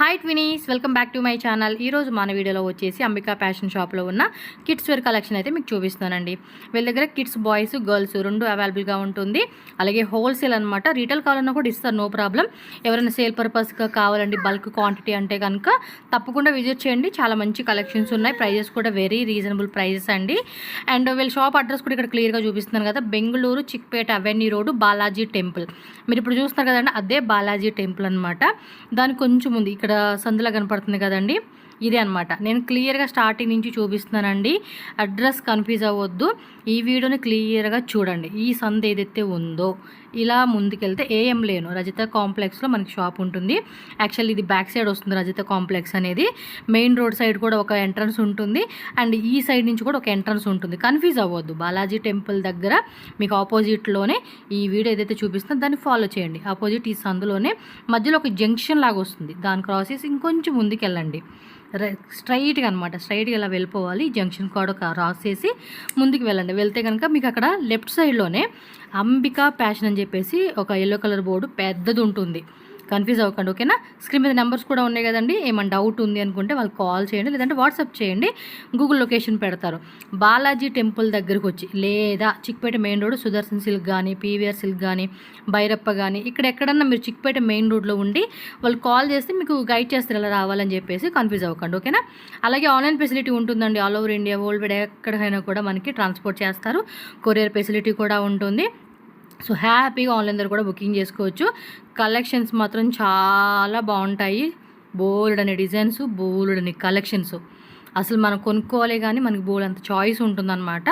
Hi twinnies, welcome back to my channel. ఈరోజు మన వీడియోలో వచ్చేసి అంబికా ఫ్యాషన్ షాప్లో ఉన్న కిడ్స్ వేర్ కలెక్షన్ అయితే మీకు చూపిస్తానండి. వీళ్ళ దగ్గర కిడ్స్ బాయ్స్ గర్ల్స్ రెండు అవైలబుల్గా ఉంటుంది. అలాగే హోల్సేల్ అనమాట. రీటైల్ కావాలన్నా కూడా ఇస్తారు, నో ప్రాబ్లం. ఎవరైనా సేల్ పర్పస్గా కావాలండి బల్క్ క్వాంటిటీ అంటే కనుక తప్పకుండా విజిట్ చేయండి. చాలా మంచి కలెక్షన్స్ ఉన్నాయి. ప్రైజెస్ కూడా వెరీ రీజనబుల్ ప్రైజెస్ అండి. అండ్ వీళ్ళ షాప్ అడ్రస్ కూడా ఇక్కడ క్లియర్గా చూపిస్తున్నాను కదా. Bengaluru Chickpet avenue road Balaji temple. మీరు ఇప్పుడు చూస్తున్నారు కదండి, అదే బాలాజీ టెంపుల్ అనమాట. దానికి కొంచెం ఉంది, ఇక్కడ సందులా కనపడుతుంది కదండి, ఇదే అనమాట. నేను క్లియర్గా స్టార్టింగ్ నుంచి చూపిస్తున్నానండి. అడ్రస్ కన్ఫ్యూజ్ అవ్వద్దు, ఈ వీడియోని క్లియర్గా చూడండి. ఈ సందు ఏదైతే ఉందో ఇలా ముందుకెళ్తే ఏఎం లేను రజిత కాంప్లెక్స్లో మనకి షాప్ ఉంటుంది. యాక్చువల్లీ ఇది బ్యాక్ సైడ్ వస్తుంది రజిత కాంప్లెక్స్ అనేది. మెయిన్ రోడ్ సైడ్ కూడా ఒక ఎంట్రన్స్ ఉంటుంది, అండ్ ఈ సైడ్ నుంచి కూడా ఒక ఎంట్రన్స్ ఉంటుంది. కన్ఫ్యూజ్ అవ్వద్దు. బాలాజీ టెంపుల్ దగ్గర మీకు ఆపోజిట్లోనే ఈ వీడియో ఏదైతే చూపిస్తుందో దాన్ని ఫాలో చేయండి. ఆపోజిట్ ఈ సందులోనే మధ్యలో ఒక జంక్షన్ లాగా వస్తుంది, దాని క్రాస్ చేసి ఇంకొంచెం ముందుకెళ్ళండి. స్ట్రైట్గా అనమాట, స్ట్రైట్గా ఇలా వెళ్ళిపోవాలి. జంక్షన్ కూడా క్రాస్ చేసి ముందుకు వెళ్ళండి. వెళ్తే కనుక మీకు అక్కడ లెఫ్ట్ సైడ్లోనే అంబికా ఫ్యాషన్ అని చెప్పేసి ఒక ఎల్లో కలర్ బోర్డు పెద్దది ఉంటుంది. కన్ఫ్యూజ్ అవ్వకండి, ఓకేనా. స్క్రీన్ మీద నెంబర్స్ కూడా ఉన్నాయి కదండి. ఏమైనా డౌట్ ఉంది అనుకుంటే వాళ్ళకి కాల్ చేయండి, లేదంటే వాట్సాప్ చేయండి. గూగుల్ లొకేషన్ పెడతారు. బాలాజీ టెంపుల్ దగ్గరకు వచ్చి, లేదా Chickpet main road Sudarshan silk కానీ, పీవీఆర్ సిల్క్ కానీ, భైరప్ప కానీ, ఇక్కడ ఎక్కడన్నా మీరు చిక్పేట మెయిన్ రోడ్లో ఉండి వాళ్ళు కాల్ చేస్తే మీకు గైడ్ చేస్తారు ఎలా రావాలని చెప్పేసి. కన్ఫ్యూజ్ అవ్వకండి, ఓకేనా. అలాగే ఆన్లైన్ ఫెసిలిటీ ఉంటుందండి. All over India, world wide ఎక్కడికైనా కూడా మనకి ట్రాన్స్పోర్ట్ చేస్తారు. కొరియర్ ఫెసిలిటీ కూడా ఉంటుంది. సో హ్యాపీగా ఆన్లైన్ ద్వారా కూడా బుకింగ్ చేసుకోవచ్చు. కలెక్షన్స్ మాత్రం చాలా బాగుంటాయి. బోల్డ్ అనే డిజైన్స్, బోల్డ్ అనే కలెక్షన్స్. అసలు మనం కొనుక్కోవాలి కానీ మనకి బోల్డ్ అంత చాయిస్ ఉంటుందన్నమాట.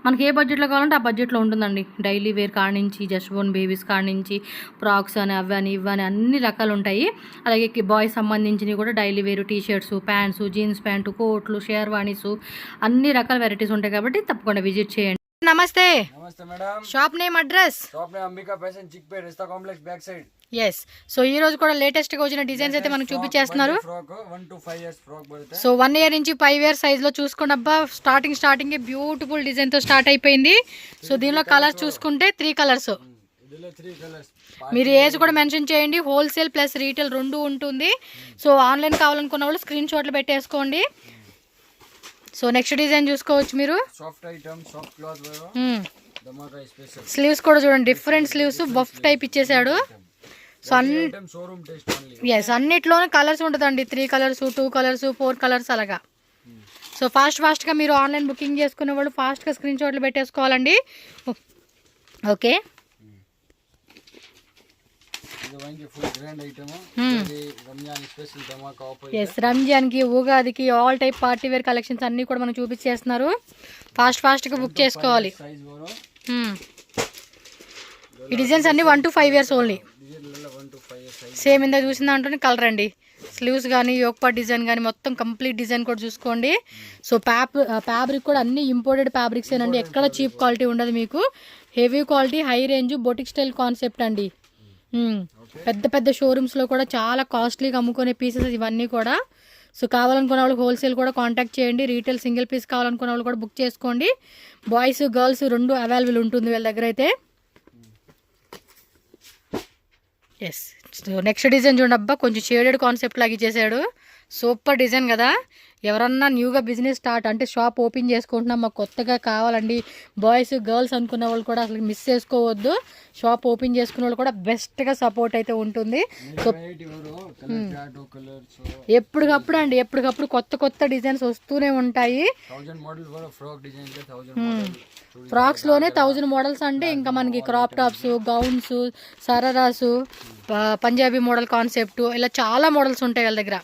మనకి ఏ బడ్జెట్లో కావాలంటే ఆ బడ్జెట్లో ఉంటుందండి. డైలీ వేర్ కాడ నుంచి, జస్ట్ బోర్న్ బేబీస్ కాడ నుంచి, ఫ్రాక్స్ అని అవని ఇవని అన్ని రకాలు ఉంటాయి. అలాగే బాయ్స్ సంబంధించినవి కూడా డైలీ వేరు, టీషర్ట్స్, ప్యాంట్స్, జీన్స్ ప్యాంటు, కోట్లు, షేర్వాణీస్ అన్ని రకాల వెరైటీస్ ఉంటాయి. కాబట్టి తప్పకుండా విజిట్ చేయండి. నమస్తే. నమస్తే madam. Shop name, address? Shop name Ambika fashion, Chickpet రిస్తా complex back side. Yes. So ఈ రోజు కూడా లేటెస్ట్ గా వచ్చిన డిజైన్స్ అయితే మనకు చూపించేస్తున్నారు. ఫ్రాక్ 1 to 5 years ఫ్రాక్ బడితే. సో 1 year నుంచి 5 years సైజ్ లో చూసుకోండి. అబ్బా, స్టార్టింగ్ బ్యూటిఫుల్ డిజైన్ తో స్టార్ట్ అయిపోయింది. సో దీనిలో కలర్స్ చూసుకుంటే 3 కలర్స్. మీరు ఏజ్ కూడా మెన్షన్ చేయండి. హోల్సేల్ ప్లస్ రీటైల్ రెండు ఉంటుంది. సో ఆన్లైన్ కావాలనుకున్న వాళ్ళు స్క్రీన్ షాట్లు పెట్టేసుకోండి. సో నెక్స్ట్ డిజైన్ చూసుకోవచ్చు మీరు. సాఫ్ట్ ఐటమ్, సాఫ్ట్ క్లాత్ ధమాకా స్పెషల్. స్లీవ్స్ కూడా చూడండి, డిఫరెంట్ స్లీవ్స్, బఫ్ టైప్ ఇచ్చేసాడు. So showroom taste only. Yes, అన్నిట్లోనే కలర్స్ ఉంటుందండి. 3 కలర్స్, 2 కలర్స్, 4 కలర్స్ అలాగా. సో ఫాస్ట్గా మీరు ఆన్లైన్ బుకింగ్ చేసుకునే వాళ్ళు ఫాస్ట్గా స్క్రీన్ షాట్లు పెట్టేసుకోవాలండి, ఓకే. ఎస్, రంజాన్కి, ఉగాదికి all type party wear collections అన్నీ కూడా మనం చూపించేస్తున్నారు. ఫాస్ట్గా బుక్ చేసుకోవాలి. ఈ డిజైన్స్ అన్ని 1 to 5 years ఓన్లీ. సేమ్ ఇందా చూసిన దాంట్లోనే కలర్ అండి. స్లీవ్స్ కానీ, యోక్పాట్ డిజైన్ కానీ మొత్తం కంప్లీట్ డిజైన్ కూడా చూసుకోండి. సో ఫ్యాబ్రిక్ కూడా అన్ని ఇంపోర్టెడ్ ఫ్యాబ్రిక్స్ ఏనండి. ఎక్కడ చీప్ క్వాలిటీ ఉండదు మీకు. Heavy quality, high range, boutique style concept అండి. పెద్ద షోరూమ్స్లో కూడా చాలా కాస్ట్లీగా అమ్ముకునే పీసెస్ ఇవన్నీ కూడా. సో కావాలనుకున్న వాళ్ళు హోల్సేల్ కూడా కాంటాక్ట్ చేయండి. రీటైల్ సింగిల్ పీస్ కావాలనుకున్న వాళ్ళు కూడా బుక్ చేసుకోండి. బాయ్స్ గర్ల్స్ రెండు అవైలబుల్ ఉంటుంది వీళ్ళ దగ్గర అయితే. ఎస్. సో నెక్స్ట్ డిజైన్ చూడండి. అబ్బా, కొంచెం షేడెడ్ కాన్సెప్ట్ లాగా ఇచ్చేసాడు. సూపర్ డిజైన్ కదా. ఎవరన్నా న్యూగా బిజినెస్ స్టార్ట్ అంటే షాప్ ఓపెన్ చేసుకుంటున్నాం, మాకు కొత్తగా కావాలండి బాయ్స్ గర్ల్స్ అనుకున్న వాళ్ళు కూడా అసలు మిస్ చేసుకోవద్దు. షాప్ ఓపెన్ చేసుకున్న వాళ్ళు కూడా బెస్ట్గా సపోర్ట్ అయితే ఉంటుంది. సో ఎప్పటికప్పుడు కొత్త డిజైన్స్ వస్తూనే ఉంటాయి. ఫ్రాక్స్లోనే 1000 మోడల్స్ అంటే ఇంకా మనకి క్రాప్ టాప్స్, గౌన్స్, సరారాసు, పంజాబీ మోడల్ కాన్సెప్ట్, ఇలా చాలా మోడల్స్ ఉంటాయి వాళ్ళ దగ్గర.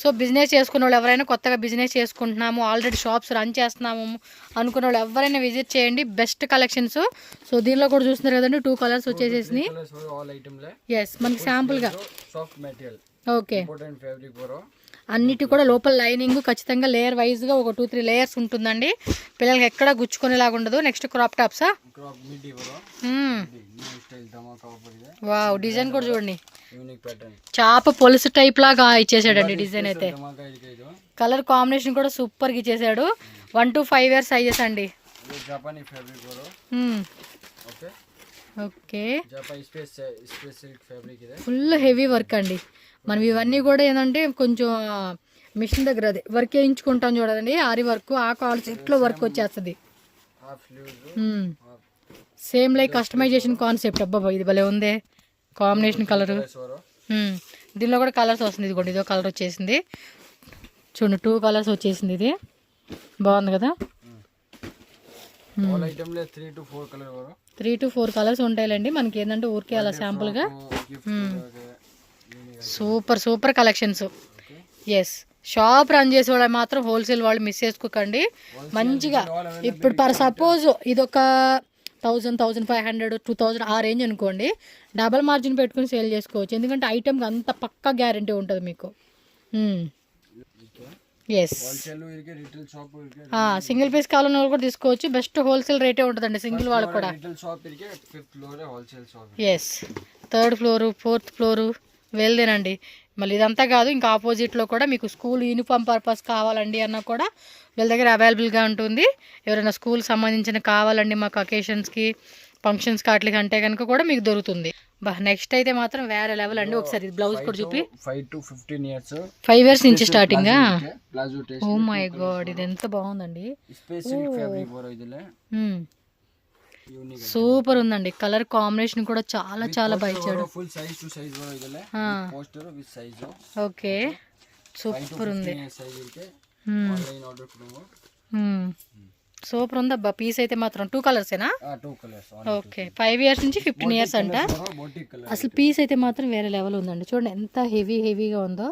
సో బిజినెస్ చేసుకున్న వాళ్ళు ఎవరైనా, కొత్తగా బిజినెస్ చేసుకుంటున్నాము, ఆల్రెడీ షాప్స్ రన్ చేస్తున్నాము అనుకున్న వాళ్ళు ఎవరైనా విజిట్ చేయండి. Best collections. సో దీనిలో కూడా చూస్తున్నారు కదండి, 2 కలర్స్ వచ్చేసేసి. ఎస్, మనకి శాంపుల్గా. ఓకే. అన్నిటి కూడా లోపల లైనింగ్ ఖచ్చితంగా లేయర్ వైజ్గా ఒక 2-3 లేయర్స్ ఉంటుందండి. పిల్లలకి ఎక్కడ గుచ్చుకునేలాగా ఉండదు. నెక్స్ట్ క్రాప్ టాప్సా. వావ్, డిజైన్ కూడా చూడండి, చాప పొలుసు టైప్ లాగా ఇచ్చేసాడండి డిజైన్ అయితే. కలర్ కాంబినేషన్ కూడా సూపర్గా ఇచ్చేసాడు. 1 to 5 years సైజెస్ అండి. ఓకే. ఫుల్ హెవీ వర్క్ అండి. మనం ఇవన్నీ కూడా ఏంటంటే కొంచెం మిషన్ దగ్గర అదే వర్క్ వేయించుకుంటాం చూడండి, ఆరి వర్క్ ఆ కాల్ సెట్లో వర్క్ వచ్చేస్తుంది. Half sleeves same like customization concept. అబ్బాబా ఇది భలే ఉంది, కాంబినేషన్ కలరు. దీనిలో కూడా కలర్స్ వస్తుంది. ఇది కూడా ఇదో కలర్ వచ్చేసింది చూడండి, 2 కలర్స్ వచ్చేసింది. ఇది బాగుంది కదా. ఆల్ ఐటమ్ లో 3 to 4 కలర్ వరో 3 to 4 కలర్స్ ఉంటాయిలేండి. మనకి ఏంటంటే ఊరికే అలా శాంపుల్గా. Super super collections. Yes, shop run చేసే వాళ్ళు మాత్రం హోల్సేల్ వాళ్ళు మిస్ చేసుకోకండి. మంచిగా ఇప్పుడు పర్ సపోజ్ ఇదొక 1000, 1500, 2000 ఆ రేంజ్ అనుకోండి, డబల్ మార్జిన్ పెట్టుకుని సేల్ చేసుకోవచ్చు. ఎందుకంటే ఐటమ్కి అంత పక్కా గ్యారంటీ ఉంటుంది మీకు. ఎస్, సింగిల్ పీస్ కావాలన్న వాళ్ళు కూడా తీసుకోవచ్చు. బెస్ట్ హోల్సేల్ రేటే ఉంటుందండి సింగిల్ వాళ్ళకి కూడా. Yes, 3rd floor 4th floor వెళ్దేనండి. మళ్ళీ ఇదంతా కాదు, ఇంకా ఆపోజిట్లో కూడా మీకు స్కూల్ యూనిఫామ్ పర్పస్ కావాలండి అన్నా కూడా వీళ్ళ దగ్గర అవైలబుల్గా ఉంటుంది. ఎవరైనా స్కూల్ సంబంధించిన కావాలండి మాకు అకేషన్స్కి, ఫంక్షన్స్కి వాటికి అంటే కనుక కూడా మీకు దొరుకుతుంది. బా, నెక్స్ట్ అయితే మాత్రం వేరే లెవెల్ అండి. ఒకసారి బ్లౌజ్ కూడా చూపి. 5 to 15 ఇయర్స్, 5 years నుంచి స్టార్టింగ్. ఓ మై గాడ్, ఇది ఎంత బాగుందండి. సూపర్ ఉందండి. కలర్ కాంబినేషన్ కూడా చాలా చాలా బాగా ఇచ్చాడు. ఓకే, సూపర్ ఉంది. సూపర్ ఉంది అబ్బా. పీస్ అయితే మాత్రం 2 కలర్సేనా? ఓకే, 5 years నుంచి 15 years అంట. అసలు పీస్ అయితే మాత్రం వేరే లెవెల్ ఉందండి. చూడండి ఎంత హెవీగా ఉందో.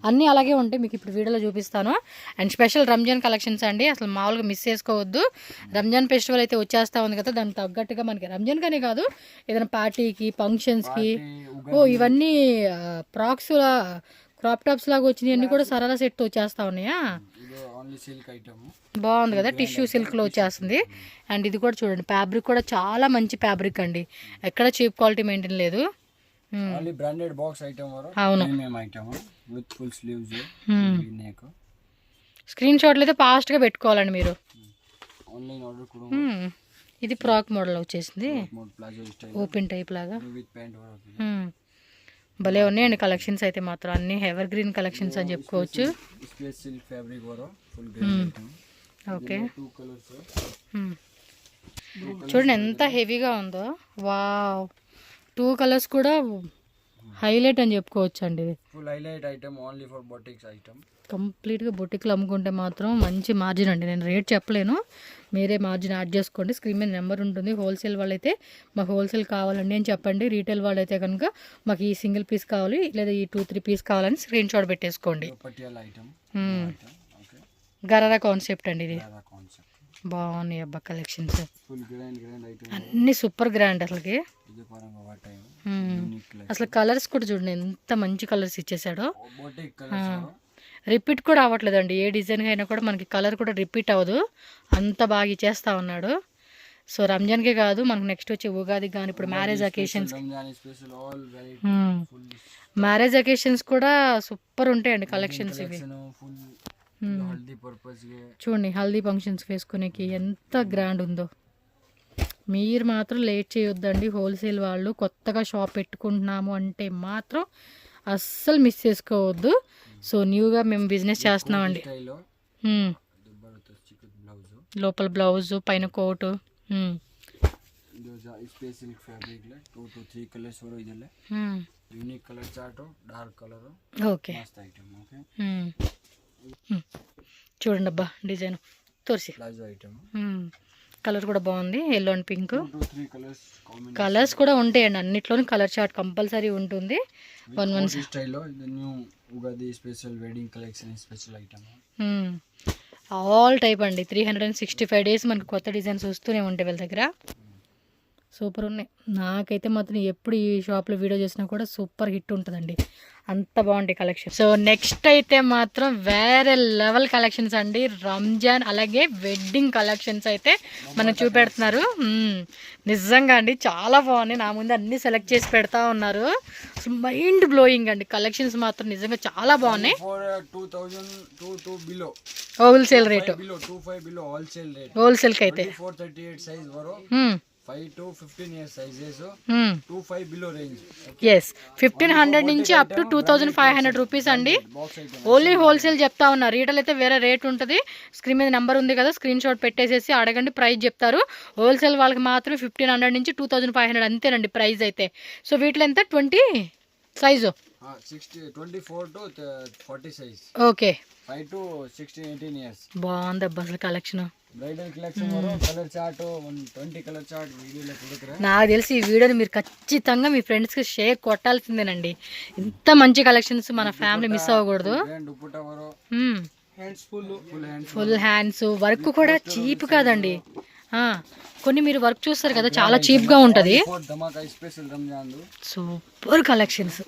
అన్నీ అలాగే ఉంటాయి, మీకు ఇప్పుడు వీడియోలో చూపిస్తాను. అండ్ స్పెషల్ రంజాన్ కలెక్షన్స్ అండి, అసలు మామూలుగా మిస్ చేసుకోవద్దు. రంజాన్ ఫెస్టివల్ అయితే వచ్చేస్తూ ఉంది కదా, దానికి తగ్గట్టుగా మనకి రంజాన్ కానీ కాదు, ఏదైనా పార్టీకి, ఫంక్షన్స్కి. ఇవన్నీ ఫ్రాక్స్, క్రాప్ టాప్స్ లాగా వచ్చినాయి అన్నీ కూడా సరారా సెట్ వచ్చేస్తా ఉన్నాయా. బాగుంది కదా, టిష్యూ సిల్క్లో వచ్చేస్తుంది. అండ్ ఇది కూడా చూడండి, ఫ్యాబ్రిక్ కూడా చాలా మంచి ఫ్యాబ్రిక్ అండి, ఎక్కడ చీప్ క్వాలిటీ మెయింటైన్ లేదు. అవును, స్క్రీన్ షాట్లు అయితే ఫాస్ట్గా పెట్టుకోవాలండి మీరు. ఇది ఫ్రాక్ మోడల్ వచ్చేసింది, ఓపెన్ టైప్ లాగా. భలే ఉన్నాయండి కలెక్షన్స్ అయితే మాత్రం, అన్ని ఎవర్ గ్రీన్ కలెక్షన్స్ అని చెప్పుకోవచ్చు. ఓకే, చూడండి ఎంత హెవీగా ఉందో. వావ్, 2 కలర్స్ కూడా హైలైట్ అని చెప్పుకోవచ్చు అండి. ఇది కంప్లీట్గా బొటిక్లో అమ్ముకుంటే మాత్రం మంచి మార్జిన్ అండి. నేను రేట్ చెప్పలేను, మీరే మార్జిన్ యాడ్ చేసుకోండి. స్క్రీన్ మీద నెంబర్ ఉంటుంది. హోల్సేల్ వాళ్ళైతే మాకు హోల్సేల్ కావాలండి అని చెప్పండి. రీటైల్ వాళ్ళైతే కనుక మాకు ఈ సింగిల్ పీస్ కావాలి లేదా ఈ 2-3 పీస్ కావాలని స్క్రీన్ షాట్ పెట్టేసుకోండి. గరారా కాన్సెప్ట్ అండి ఇది. బాగున్నాయి అబ్బా కలెక్షన్స్, అన్ని సూపర్ గ్రాండ్ అసలుకి. అసలు కలర్స్ కూడా చూడండి ఎంత మంచి కలర్స్ ఇచ్చేసాడో. రిపీట్ కూడా అవ్వట్లేదండి, ఏ డిజైన్ అయినా కూడా మనకి కలర్ కూడా రిపీట్ అవ్వదు, అంత బాగా ఇచ్చేస్తా ఉన్నాడు. సో రంజాన్కే కాదు, మనకు నెక్స్ట్ వచ్చే ఉగాదికి కానీ, ఇప్పుడు మ్యారేజ్ అకేషన్స్ కూడా సూపర్ ఉంటాయండి కలెక్షన్స్ ఇవి. చూడండి, హల్దీ ఫంక్షన్స్ వేసుకునేకి ఎంత గ్రాండ్ ఉందో. మీరు మాత్రం లేట్ చేయొద్దండి, హోల్సేల్ వాళ్ళు కొత్తగా షాప్ పెట్టుకుంటున్నాము అంటే మాత్రం అస్సలు మిస్ చేసుకోవద్దు. సో న్యూగా మేము బిజినెస్ చేస్తున్నామండి. లోపల బ్లౌజ్, పైన కోటు. ఓకే, చూడండి అబ్బా డిజైన్ తోర్సి. కలర్ కూడా బాగుంది, ఎల్లో అండ్ పింక్. కలర్స్ కూడా ఉంటాయండి అన్నిట్లోని, కలర్ చార్ట్ కంపల్సరీ ఉంటుంది. 1 స్టైల్లో new Ugadi special wedding collection special item. All type అండి, 365 days మనకు కొత్త డిజైన్స్ వస్తూనే ఉంటాయి వీళ్ళ దగ్గర. సూపర్ ఉన్నాయి. నాకైతే మాత్రం ఎప్పుడు ఈ షాప్లో వీడియో చేసినా కూడా సూపర్ హిట్ ఉంటుందండి, అంత బాగుంటాయి కలెక్షన్. సో నెక్స్ట్ అయితే మాత్రం వేరే లెవెల్ కలెక్షన్స్ అండి, రంజాన్ అలాగే వెడ్డింగ్ కలెక్షన్స్ అయితే మనకు చూపెడుతున్నారు. నిజంగా అండి చాలా బాగున్నాయి, నా ముందు అన్ని సెలెక్ట్ చేసి పెడతా ఉన్నారు. మైండ్ బ్లోయింగ్ అండి కలెక్షన్స్ మాత్రం నిజంగా చాలా బాగున్నాయి. హోల్సేల్ రేటు, హోల్సేల్కి అయితే 5 to 15 years sizes, 25 below range. Yes 1500 నుంచి అప్ టు 2500 రూపీస్ అండి. Box item. ఓన్లీ హోల్సేల్ చెప్తా ఉన్నా, రీటైల్ అయితే వేరే రేట్ ఉంటుంది. స్క్రీన్ మీద నెంబర్ ఉంది కదా, స్క్రీన్ షాట్ పెట్టేసేసి అడగండి, ప్రైస్ చెప్తారు. హోల్సేల్ వాళ్ళకి మాత్రం 1500 నుంచి 2500 అంతేనండి ప్రైస్ అయితే. సో వీటిలో ఎంత 20 size 24 to 40 size. Okay 5 to 16 18 years. బాగుంది అబ్బా అసలు collection. Bridal collection color chart 20 color chart video లో చూడకరా. నాకు తెలిసి ఈ వీడియోని మీరు ఖచ్చితంగా మీ ఫ్రెండ్స్కి షేర్ కొట్టాల్సిందేనండి. ఇంత మంచి కలెక్షన్స్ మన ఫ్యామిలీ మిస్ అవ్వకూడదు. దుపట్టా వరో హ్యాండ్స్ ఫుల్ హ్యాండ్స్ వర్క్ కూడా చీప్ కాదండి. కొన్ని మీరు వర్క్ చూస్తారు కదా, చాలా చీప్గా ఉంటుంది. ధమాకా special Ramzan super collections,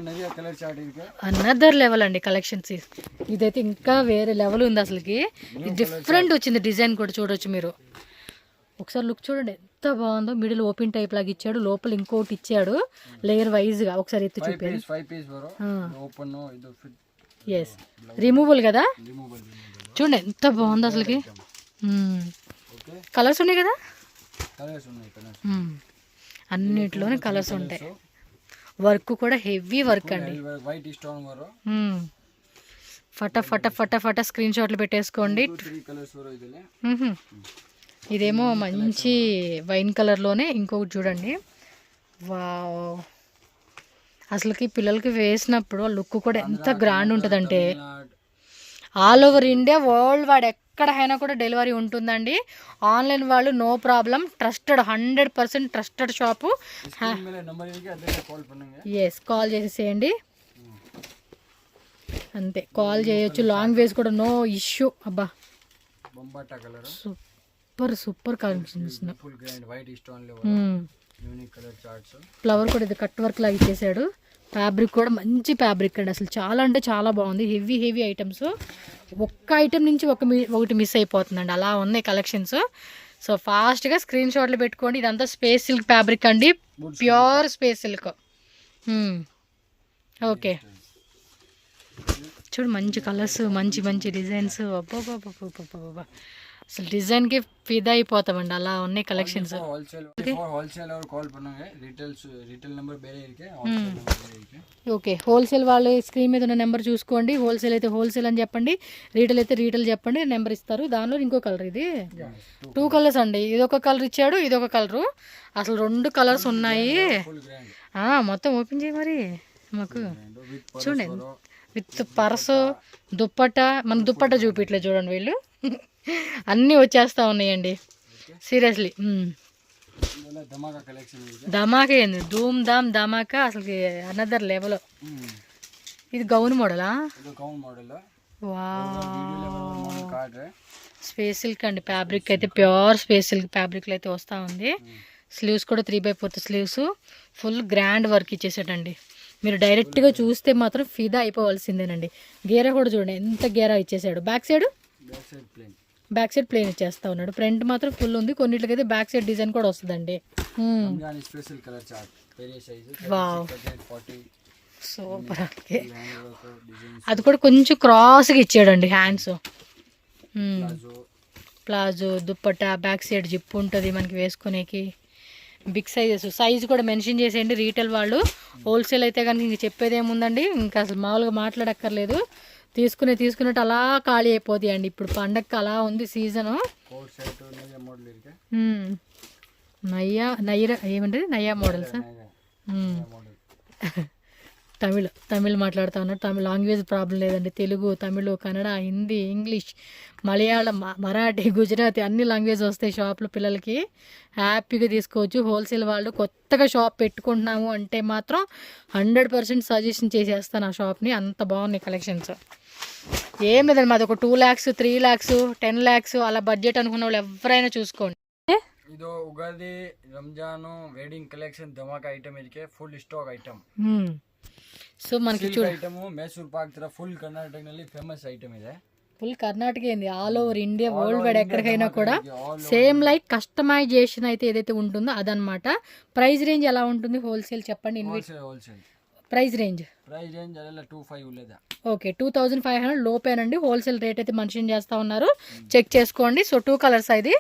Navya colour chart ఇది అనదర్ లెవెల్ అండి కలెక్షన్స్. ఇదైతే ఇంకా వేరే లెవెల్ ఉంది అసలుకి. ఇది డిఫరెంట్ వచ్చింది, డిజైన్ కూడా చూడొచ్చు మీరు. ఒకసారి లుక్ చూడండి ఎంత బాగుందో. మిడిల్ ఓపెన్ టైప్ లాగా ఇచ్చాడు, లోపల ఇంకోటి ఇచ్చాడు లేయర్ వైజ్ గా. ఒకసారి ఎత్తి చూపారు. 5 piece వరో ఓపెన్ ఇది ఫిట్. ఎస్ రిమూవల్ కదా, చూడండి ఎంత బాగుందో అసలుకి. కలర్స్ ఉన్నాయి కదా, కలర్స్ ఉన్నాయి. అన్నిటిలోనే కలర్స్ ఉంటాయి. వర్క్ కూడా హెవీ వర్క్ అండి. వైట్ స్టోన్ వరో ఫట ఫట ఫట ఫట స్క్రీన్ షాట్లు పెట్టేసుకోండి. 3 కలర్స్ వరో ఇదిలే. ఇదేమో మంచి వైన్ కలర్లోనే ఇంకొకటి చూడండి. వావ్, అసలుకి పిల్లలకి వేసినప్పుడు లుక్ కూడా ఎంత గ్రాండ్ ఉంటుందంటే. All over India worldwide ఎక్కడైనా కూడా డెలివరీ ఉంటుందండి. ఆన్లైన్ వాళ్ళు no problem, trusted 100% trusted shop. Yes call చేసేసేయండి అంతే, కాల్ చేయొచ్చు. లాంగ్వేజ్ కూడా నో ఇష్యూ. అబ్బా సూపర్ సూపర్ కలెక్షన్స్. ఫ్లవర్ కూడా ఇది కట్ వర్క్ లాగా ఇచ్చేసాడు. ఫ్యాబ్రిక్ కూడా మంచి ఫ్యాబ్రిక్ అండి, అసలు చాలా అంటే చాలా బాగుంది. హెవీ హెవీ ఐటమ్స్, ఒక్క ఐటెం నుంచి ఒకటి మిస్ అయిపోతుందండి, అలా ఉన్నాయి కలెక్షన్స్. సో ఫాస్ట్గా స్క్రీన్ షాట్లు పెట్టుకోండి. ఇదంతా స్పేస్ సిల్క్ ఫ్యాబ్రిక్ అండి, ప్యూర్ స్పేస్ సిల్క్. ఓకే చూడు, మంచి కలర్స్, మంచి మంచి డిజైన్స్. అబ్బా అసలు డిజైన్కి ఫిదా అయిపోతామండి, అలా ఉన్నాయి కలెక్షన్స్. ఓకే హోల్సేల్ వాళ్ళు స్క్రీన్ మీద ఉన్న నెంబర్ చూసుకోండి. హోల్సేల్ అయితే హోల్సేల్ అని చెప్పండి, రీటైల్ అయితే రీటైల్ చెప్పండి, నెంబర్ ఇస్తారు. దానిలో ఇంకో కలర్, ఇది 2 కలర్స్ అండి. ఇదొక కలర్ ఇచ్చాడు, ఇదొక కలరు. అసలు 2 కలర్స్ ఉన్నాయి. మొత్తం ఓపెన్ చేయి మరి మాకు చూడండి. With purse, dupatta. మన దుప్పట చూపిట్లే చూడండి వీళ్ళు, అన్నీ వచ్చేస్తా ఉన్నాయండి సీరియస్లీ. ధమాకా ఏంది, ధూమ్ ధామ్ ధమాకా, అసలు అనదర్ లెవెల్. ఇది గౌన్ మోడలా? స్పేస్ సిల్క్ అండి, ఫ్యాబ్రిక్ అయితే ప్యూర్ స్పేస్ సిల్క్ ఫ్యాబ్రిక్లో అయితే వస్తూ ఉంది. స్లీవ్స్ కూడా 3/4 స్లీవ్స్, ఫుల్ గ్రాండ్ వర్క్ ఇచ్చేసాడండి. మీరు డైరెక్ట్గా చూస్తే మాత్రం ఫిదా అయిపోవాల్సిందేనండి. గేరా కూడా చూడండి ఎంత గేరా ఇచ్చేసాడు. బ్యాక్ సైడ్ ప్లేన్ ఇచ్చేస్తా ఉన్నాడు. ఫ్రంట్ మాత్రం ఫుల్ ఉంది. కొన్నిట్లకైతే బ్యాక్ సైడ్ డిజైన్ కూడా వస్తుందండి. సూపర్. అది కూడా కొంచెం క్రాస్గా ఇచ్చాడండి hands. Palazzo, dupatta, back side zip ఉంటుంది మనకి వేసుకునేకి. బిగ్ సైజ్ కూడా మెన్షన్ చేసేయండి రీటైల్ వాళ్ళు. హోల్సేల్ అయితే కనుక ఇంక చెప్పేది ఏముందండి, ఇంకా అసలు మామూలుగా మాట్లాడక్కర్లేదు. తీసుకున్నట్టు అలా ఖాళీ అయిపోతాయి అండి. ఇప్పుడు పండగకి అలా ఉంది సీజను. ఏమంటది నయ్యా మోడల్స్. తమిళ్ మాట్లాడుతూ ఉన్నారు. తమిళ లాంగ్వేజ్ ప్రాబ్లం లేదండి. తెలుగు, తమిళ్, కన్నడ, హిందీ, ఇంగ్లీష్, మలయాళం, మరాఠీ, గుజరాతీ అన్ని లాంగ్వేజ్ వస్తాయి షాప్లో. పిల్లలకి హ్యాపీగా తీసుకోవచ్చు. హోల్సేల్ వాళ్ళు కొత్తగా షాప్ పెట్టుకుంటున్నాము అంటే మాత్రం 100% సజెషన్ చేసేస్తాను ఆ షాప్ని, అంత బాగున్నాయి కలెక్షన్స్. ఏం లేదండి, మాది ఒక 2 lakhs 3 lakhs 10 lakhs అలా బడ్జెట్ అనుకున్న వాళ్ళు ఎవరైనా చూసుకోండి. ಇದು Ugadi Ramzan wedding collection dhamaka item ಇದಕ್ಕೆ ಫುಲ್ ಸ್ಟಾಕ್ ಐಟಮ್. సో మనకి ఐటమ్ మైసూర్ పాక్ ತರ ఫుల్ కర్ణాటకನಲ್ಲಿ ఫేమస్ ఐటమ్ ಇದೆ. ఫుల్ కర్ణాటక ఏంది, all over India world wide ఎక్కడికైనా కూడా సేమ్ లైక్ కస్టమైజేషన్ అయితే ఏదైతే ఉంటుందో అదనమాట. ప్రైస్ రేంజ్ ఎలా ఉంటుంది హోల్సేల్ చెప్పండి. హోల్సేల్ ప్రైస్ రేంజ్ ಅದೆಲ್ಲ 25 లేదా. ఓకే 2500 లోపేనండి. హోల్సేల్ రేట్ అయితే మెన్షన్ చేస్తా ఉన్నారు, చెక్ చేసుకోండి. సో 2 కలర్స్ ఇది.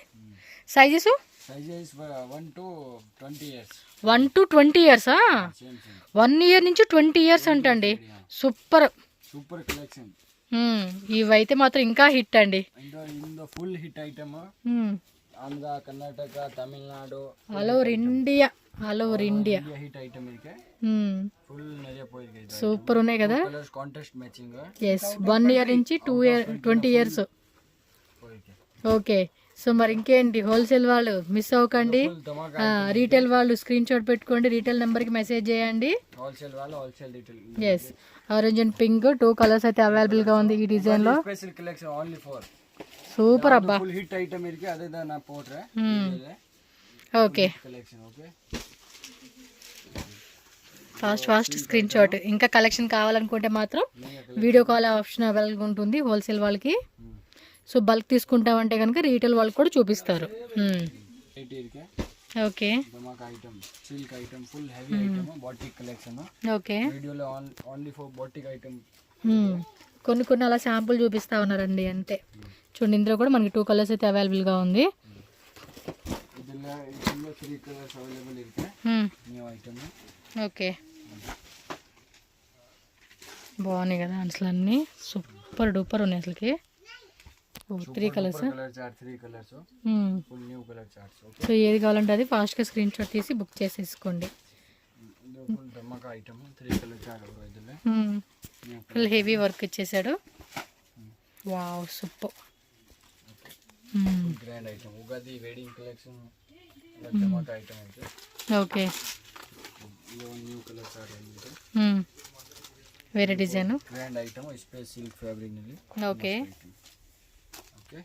Sizes sizes 1 to 20 years 1 to 20 years same same 1 year నుంచి 20 years అంటండి. సూపర్. Super collection. ఇవైతే మాత్రం ఇంకా హిట్ అండి. ఇందో full hit item. Andhra, Karnataka, Tamil Nadu, all over India hit item ఇదికే. ఫుల్ நிறைய పోయింది. సూపర్ ఉన్నాయి కదా. Colours contrast matching. yes 1 year నుంచి 20 years. ఓకే. సో మరి ఇంకేంటి, హోల్సేల్ వాళ్ళు మిస్ అవ్వకండి, రీటైల్ వాళ్ళు స్క్రీన్ షాట్ పెట్టుకోండి, రీటైల్ నెంబర్కి మెసేజ్ చేయండి. హోల్సేల్ వాళ్ళు wholesale retail. Yes orange and pink 2 colours అయితే అవైలబుల్గా ఉంది ఈ డిజైన్లో. Special collection only for. Super అబ్బా. ఫుల్ హిట్ ఐటమ్ ఇదికే. అదే నా పోట్రే. Okay collection. Okay fast screen shot. ఇంకా కలెక్షన్ కావాలనుకుంటే మాత్రం వీడియో కాల్ ఆప్షన్ అవైలబుల్గా ఉంటుంది హోల్సేల్ వాళ్ళకి. సో బల్క్ తీసుకుంటామంటే కనుక రీటైల్ వాళ్ళు కూడా చూపిస్తారు. Okay silk item full heavy item batik collection. Okay వీడియోలో ఓన్లీ ఫర్ బాటిక్ ఐటమ్. కొన్ని అలా శాంపుల్ చూపిస్తా ఉన్నారండి అంతే. చూడండి ఇందులో కూడా మనకి 2 కలర్స్ అయితే అవైలబుల్గా ఉంది. ఇందులో 3 కలర్స్ అవైలబుల్ ఇరుకే. New item. ఓకే బాగున్నాయి కదా అసలు అన్నీ సూపర్ డూపర్ ఉన్నాయి అసలుకి. 3 కలర్స్. సో ఏది కావాలంటే అది ఫాస్ట్గా స్క్రీన్ షాట్ తీసి బుక్ చేసేసుకోండి. ఫుల్ హెవీ వర్క్ ఇచ్చేసాడు. Wow super. ఓకే వేరే design. Grand item silk fabric. Okay. Okay